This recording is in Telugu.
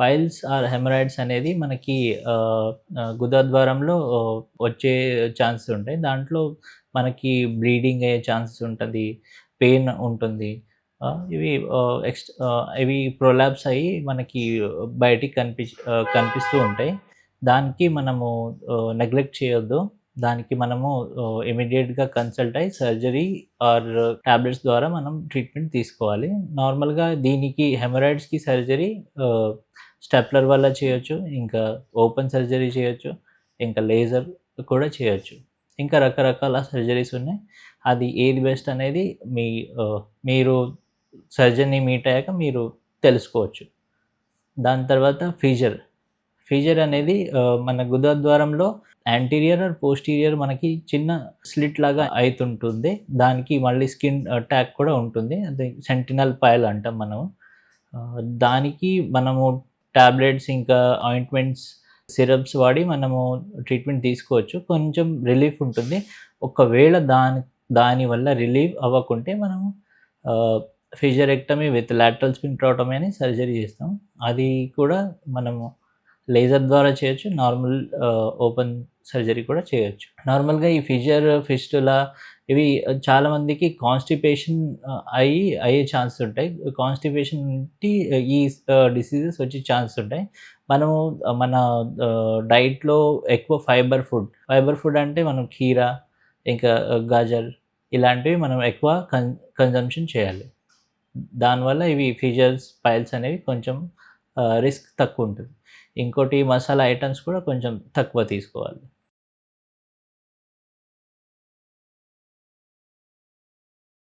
పైల్స్ ఆర్ హెమరాయిడ్స్ అనేది మనకి గుదద్వారంలో వచ్చే ఛాన్సెస్ ఉంటాయి. దాంట్లో మనకి బ్లీడింగ్ అయ్యే ఛాన్సెస్ ఉంటది. పెయిన్ ఉంటుంది. ఇవి ప్రొలాప్స్ అయ్యి మనకి బయటికి కనిపిస్తూ ఉంటాయి. దానికి మనము నెగ్లెక్ట్ చేయొద్దు. దానికి మనము ఇమ్మీడియేట్‌గా కన్సల్ట్ అయ్యి సర్జరీ ఆర్ టాబ్లెట్స్ ద్వారా మనం ట్రీట్మెంట్ తీసుకోవాలి. నార్మల్‌గా దీనికి హెమరాయిడ్స్‌కి సర్జరీ స్టెప్లర్ వల్ల చేయొచ్చు. ఇంకా ఓపెన్ సర్జరీ చేయొచ్చు. ఇంకా లేజర్ కూడా చేయొచ్చు. ఇంకా రకరకాల సర్జరీస్ ఉన్నాయి. అది ఏది బెస్ట్ అనేది మీరు సర్జన్‌ని మీట్ అయ్యాక మీరు తెలుసుకోవచ్చు. దాని తర్వాత ఫీజర్ అనేది మన గుదద్వారంలో యాంటీరియర్ ఆర్ పోస్టీరియర్ మనకి చిన్న స్లిట్ లాగా అయితుంటుంది. దానికి మళ్ళీ స్కిన్ ట్యాగ్ కూడా ఉంటుంది. అది సెంటినల్ పైల్ అంటాం మనం. దానికి మనము టాబ్లెట్స్ ఇంకా ఆయింట్మెంట్స్, సిరప్స్ వాడి మనము ట్రీట్మెంట్ తీసుకోవచ్చు. కొంచెం రిలీఫ్ ఉంటుంది. ఒకవేళ దాని వల్ల రిలీవ్ అవ్వకుంటే మనము ఫిజియోరెక్టమీ విత్ లాటరల్ స్పింక్టరోటమీ అని సర్జరీ చేస్తాం. అది కూడా మనము లేజర్ ద్వారా చేయొచ్చు. నార్మల్ ఓపెన్ సర్జరీ కూడా చేయొచ్చు. నార్మల్‌గా ఈ ఫిస్టులా ఇవి చాలామందికి కాన్‌స్టిపేషన్ అయ్యే ఛాన్సెస్ ఉంటాయి. కాన్‌స్టిపేషన్ నుండి ఈ డిసీజెస్ వచ్చే ఛాన్సెస్ ఉంటాయి. మనము మన డైట్‌లో ఎక్కువ ఫైబర్ ఫుడ్ అంటే మనం కీరా, ఇంకా గాజర్ ఇలాంటివి మనం ఎక్కువ కన్జంప్షన్ చేయాలి. దానివల్ల ఇవి పైల్స్ అనేవి కొంచెం రిస్క్ తక్కువుంటుంది. ఇంకోటి మసాలా ఐటెమ్స్ కూడా కొంచెం తక్కువ తీసుకోవాలి.